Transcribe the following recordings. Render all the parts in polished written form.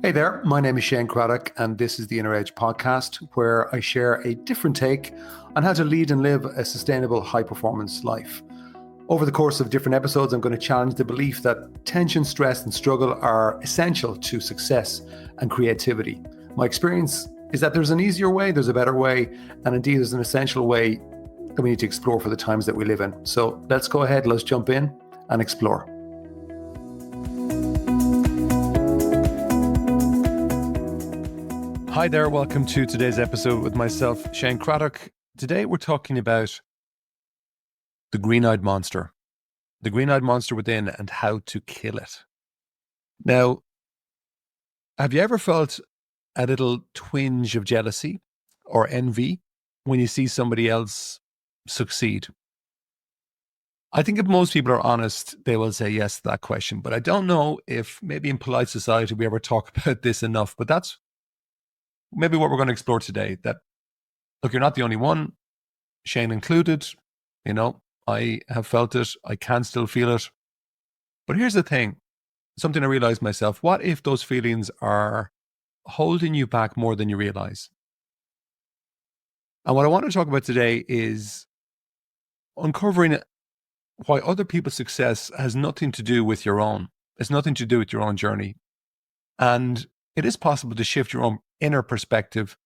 Hey there, my name is Shane Craddock, and this is the Inner Edge podcast, where I share a different take on how to lead and live a sustainable, high performance life. Over the course of different episodes, I'm going to challenge the belief that tension, stress, and struggle are essential to success and creativity. My experience is that there's an easier way, there's a better way, and indeed there's an essential way that we need to explore for the times that we live in. So let's go ahead, let's jump in and explore. Hi there, welcome to today's episode with myself, Shane Craddock. Today we're talking about the green-eyed monster within and how to kill it. Now, have you ever felt a little twinge of jealousy or envy when you see somebody else succeed? I think if most people are honest, they will say yes to that question, but I don't know if maybe in polite society we ever talk about this enough, but that's maybe what we're going to explore today. That, look, you're not the only one, Shane included. You know, I have felt it. I can still feel it. But here's the thing, something I realized myself. What if those feelings are holding you back more than you realize? And what I want to talk about today is uncovering why other people's success has nothing to do with your own. It's nothing to do with your own journey. And it is possible to shift your own inner perspective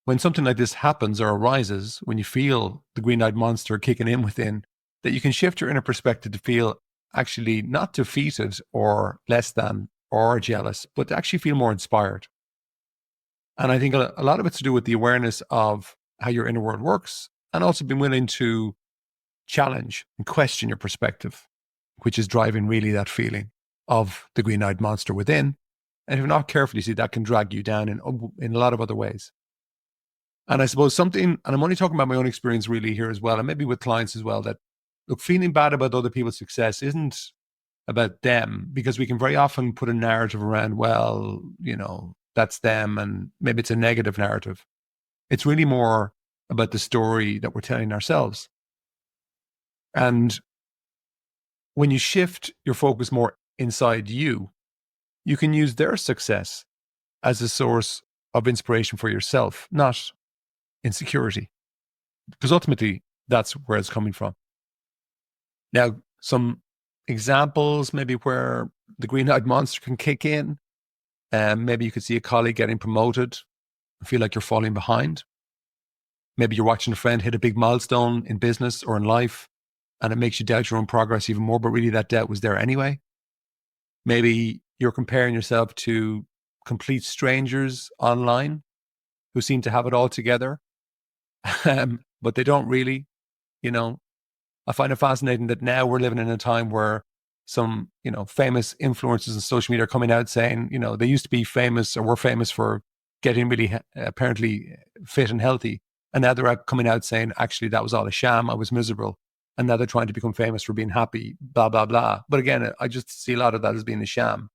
when something like this happens or arises, when you feel the green-eyed monster kicking in within, that you can shift your inner perspective to feel actually not defeated or less than or jealous, but to actually feel more inspired. And I think a lot of it's to do with the awareness of how your inner world works, and also being willing to challenge and question your perspective, which is driving really that feeling of the green-eyed monster within. And if you're not careful, you see that can drag you down in a lot of other ways. And I suppose something, and I'm only talking about my own experience really here as well, and maybe with clients as well, that look, feeling bad about other people's success isn't about them, because we can very often put a narrative around, well, you know, that's them, and maybe it's a negative narrative. It's really more about the story that we're telling ourselves. And when you shift your focus more inside you, you can use their success as a source of inspiration for yourself, not insecurity, because ultimately that's where it's coming from. Now, some examples maybe where the green-eyed monster can kick in. Maybe you could see a colleague getting promoted and feel like you're falling behind. Maybe you're watching a friend hit a big milestone in business or in life, and it makes you doubt your own progress even more, but really that doubt was there anyway. Maybe you're comparing yourself to complete strangers online who seem to have it all together, but they don't really. You know, I find it fascinating that now we're living in a time where some, famous influencers on social media are coming out saying, they used to be famous or were famous for getting really apparently fit and healthy. And now they're coming out saying, actually, that was all a sham. I was miserable. And now they're trying to become famous for being happy, blah, blah, blah. But again, I just see a lot of that as being a sham.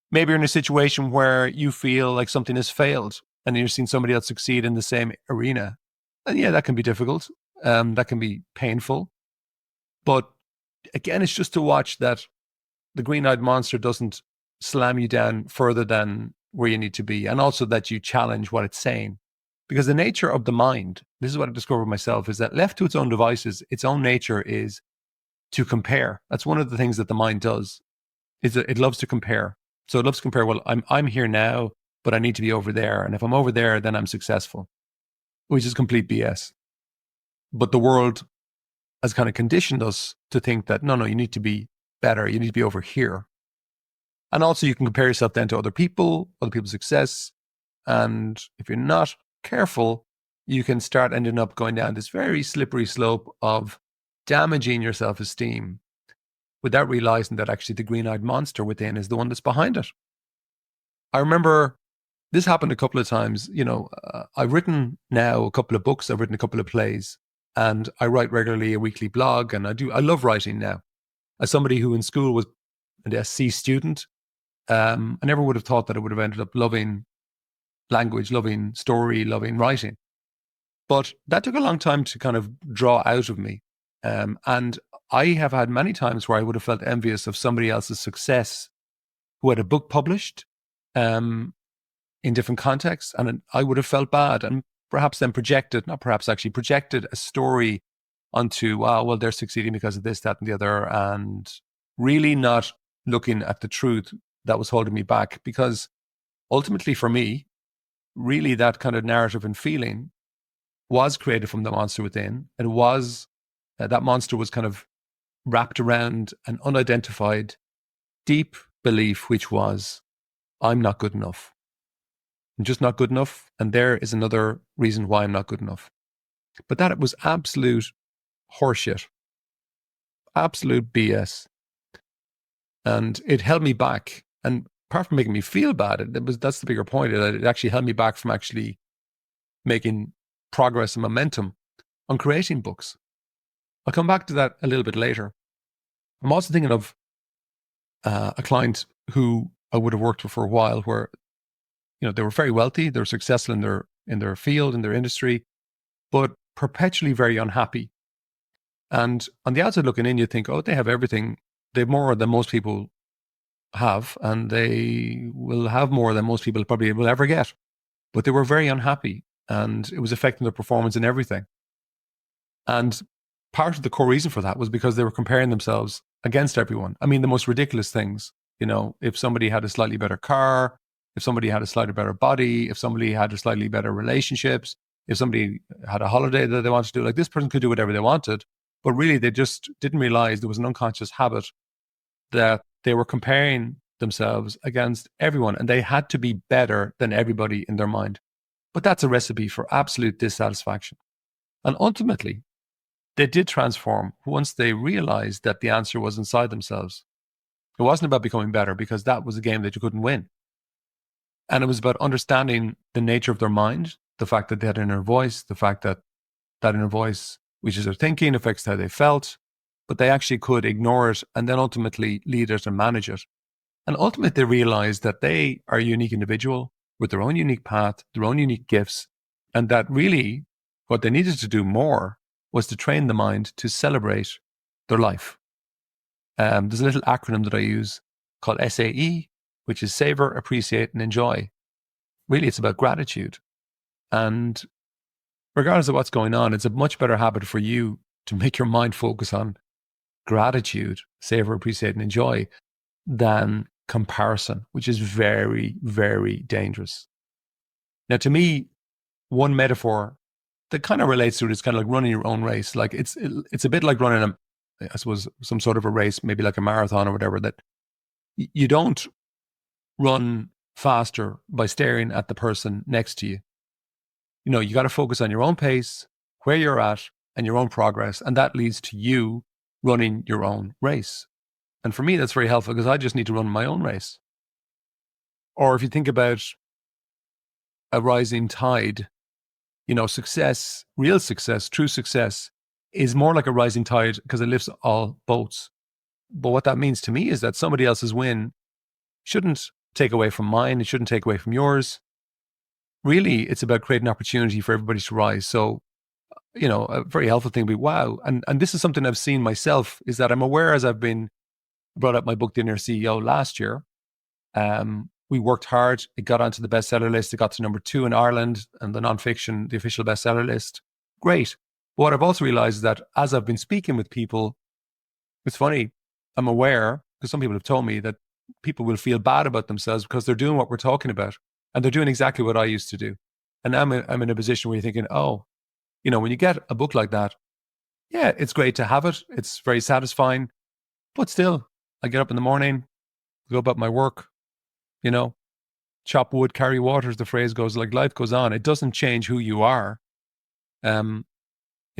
Maybe you're in a situation where you feel like something has failed and you're seeing somebody else succeed in the same arena. And yeah, that can be difficult. That can be painful. But again, it's just to watch that the green-eyed monster doesn't slam you down further than where you need to be. And also that you challenge what it's saying. Because the nature of the mind, this is what I discovered myself, is that left to its own devices, its own nature is to compare. That's one of the things that the mind does, is that it loves to compare. So it loves to compare, well, I'm here now, but I need to be over there. And if I'm over there, then I'm successful, which is complete BS. But the world has kind of conditioned us to think that, no, you need to be better. You need to be over here. And also you can compare yourself then to other people's success. And if you're not careful, you can start ending up going down this very slippery slope of damaging your self-esteem without realizing that actually the green-eyed monster within is the one that's behind it. I remember this happened a couple of times. I've written now a couple of books. I've written a couple of plays. And I write regularly a weekly blog, and I love writing now. As somebody who in school was an SC student, I never would have thought that I would have ended up loving language, loving story, loving writing. But that took a long time to kind of draw out of me. And I have had many times where I would have felt envious of somebody else's success who had a book published, um, in different contexts. And I would have felt bad and perhaps then projected, not perhaps actually projected a story onto, wow, well, they're succeeding because of this, that, and the other. And really not looking at the truth that was holding me back. Because ultimately for me, really that kind of narrative and feeling was created from the monster within. It was, that monster was kind of wrapped around an unidentified, deep belief, which was, I'm not good enough. I'm just not good enough. And there is another reason why I'm not good enough. But that it was absolute horseshit, absolute BS. And it held me back. And apart from making me feel bad, that's the bigger point. It actually held me back from actually making progress and momentum on creating books. I'll come back to that a little bit later. I'm also thinking of a client who I would have worked with for a while, where they were very wealthy, they were successful in their field, in their industry, but perpetually very unhappy. And on the outside looking in, you think, oh, they have everything. They have more than most people have, and they will have more than most people probably will ever get. But they were very unhappy, and it was affecting their performance and everything. And part of the core reason for that was because they were comparing themselves against everyone. I mean, the most ridiculous things, if somebody had a slightly better car, if somebody had a slightly better body, if somebody had a slightly better relationships, if somebody had a holiday that they wanted to do, like this person could do whatever they wanted. But really, they just didn't realize there was an unconscious habit that they were comparing themselves against everyone, and they had to be better than everybody in their mind. But that's a recipe for absolute dissatisfaction. And ultimately, they did transform once they realized that the answer was inside themselves. It wasn't about becoming better, because that was a game that you couldn't win. And it was about understanding the nature of their mind, the fact that they had an inner voice, the fact that that inner voice, which is their thinking, affects how they felt, but they actually could ignore it and then ultimately lead it and manage it. And ultimately, they realized that they are a unique individual with their own unique path, their own unique gifts, and that really what they needed to do more was to train the mind to celebrate their life. There's a little acronym that I use called SAE, which is savor, appreciate, and enjoy. Really, it's about gratitude. And regardless of what's going on, it's a much better habit for you to make your mind focus on gratitude, savor, appreciate, and enjoy, than comparison, which is very, very dangerous. Now, to me, one metaphor that kind of relates to it is kind of like running your own race. Like it's a bit like running I suppose, some sort of a race, maybe like a marathon or whatever, that you don't run faster by staring at the person next to you. You got to focus on your own pace, where you're at, and your own progress. And that leads to you running your own race. And for me, that's very helpful, because I just need to run my own race. Or if you think about a rising tide, success, real success, true success is more like a rising tide because it lifts all boats. But what that means to me is that somebody else's win shouldn't take away from mine. It shouldn't take away from yours. Really, it's about creating opportunity for everybody to rise. So, a very helpful thing would be, wow. And this is something I've seen myself, is that I'm aware, as I've been brought up my book, The Inner CEO, last year. We worked hard. It got onto the bestseller list. It got to number 2 in Ireland and the nonfiction, the official bestseller list. Great. But what I've also realized is that as I've been speaking with people, it's funny, I'm aware, because some people have told me that people will feel bad about themselves because they're doing what we're talking about, and they're doing exactly what I used to do. And I'm in a position where you're thinking, oh, when you get a book like that, yeah, it's great to have it. It's very satisfying. But still, I get up in the morning, go about my work, chop wood, carry water, as the phrase goes. Like, life goes on. It doesn't change who you are. In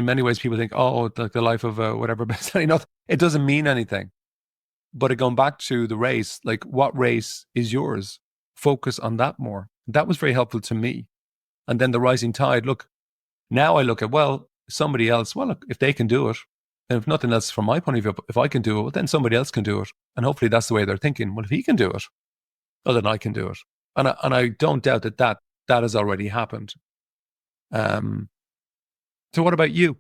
many ways, people think, oh, like the life of whatever best-selling. It doesn't mean anything. But going back to the race, like, what race is yours? Focus on that more. That was very helpful to me. And then the rising tide. Look, now I look at, well, somebody else. Well, look, if they can do it, and if nothing else from my point of view, if I can do it, well, then somebody else can do it. And hopefully that's the way they're thinking. Well, if he can do it, well, then I can do it. And I don't doubt that has already happened. So what about you?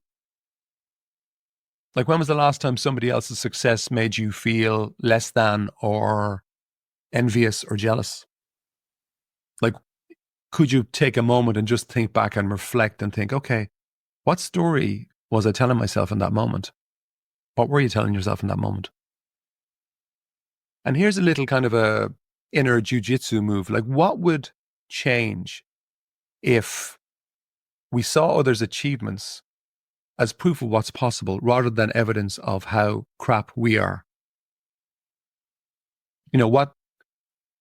Like, when was the last time somebody else's success made you feel less than or envious or jealous? could you take a moment and just think back and reflect and think, okay, what story was I telling myself in that moment? What were you telling yourself in that moment? And here's a little kind of a inner jujitsu move. Like, what would change if we saw others' achievements as proof of what's possible rather than evidence of how crap we are? What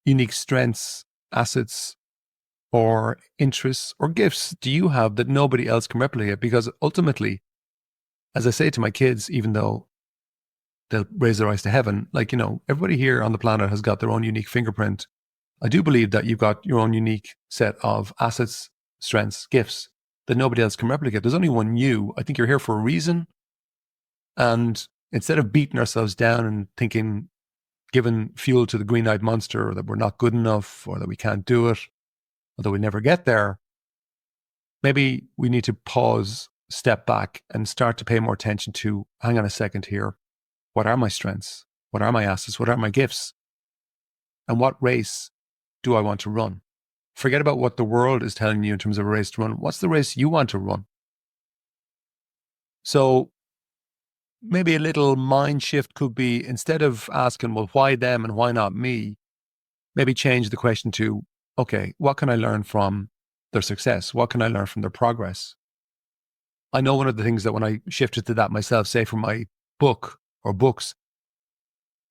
unique strengths, assets, or interests or gifts do you have that nobody else can replicate? Because ultimately, as I say to my kids, even though they'll raise their eyes to heaven, everybody here on the planet has got their own unique fingerprint. I do believe that you've got your own unique set of assets, strengths, gifts that nobody else can replicate. There's only one you. I think you're here for a reason. And instead of beating ourselves down and thinking, giving fuel to the green-eyed monster, or that we're not good enough, or that we can't do it, or that we never get there, maybe we need to pause, step back, and start to pay more attention to, hang on a second here. What are my strengths? What are my assets? What are my gifts? And what race do I want to run? Forget about what the world is telling you in terms of a race to run. What's the race you want to run? So maybe a little mind shift could be, instead of asking, well, why them and why not me? Maybe change the question to, okay, what can I learn from their success? What can I learn from their progress? I know one of the things that when I shifted to that myself, say for my book or books,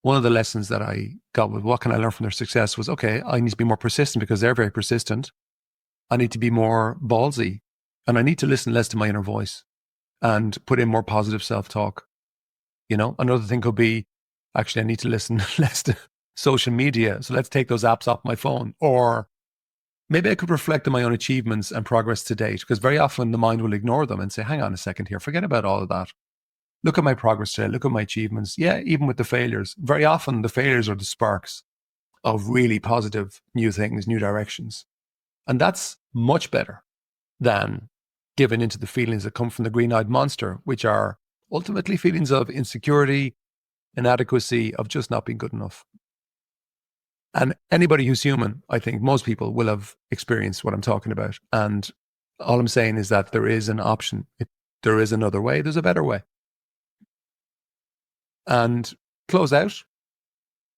one of the lessons that I got with what can I learn from their success was, okay, I need to be more persistent because they're very persistent. I need to be more ballsy, and I need to listen less to my inner voice and put in more positive self-talk. Another thing could be, actually, I need to listen less to social media. So let's take those apps off my phone. Or maybe I could reflect on my own achievements and progress to date, because very often the mind will ignore them and say, hang on a second here, forget about all of that. Look at my progress today. Look at my achievements. Yeah, even with the failures. Very often the failures are the sparks of really positive new things, new directions. And that's much better than giving into the feelings that come from the green-eyed monster, which are ultimately feelings of insecurity, inadequacy, of just not being good enough. And anybody who's human, I think most people will have experienced what I'm talking about. And all I'm saying is that there is an option. There is another way. There's a better way. And close out.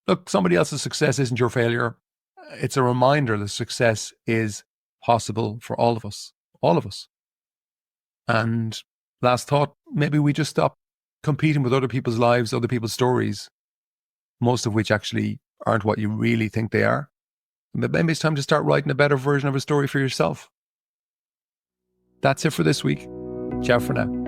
Look, somebody else's success isn't your failure. It's a reminder that success is possible for all of us. All of us. And last thought, maybe we just stop competing with other people's lives, other people's stories, most of which actually aren't what you really think they are. But maybe it's time to start writing a better version of a story for yourself. That's it for this week. Ciao for now.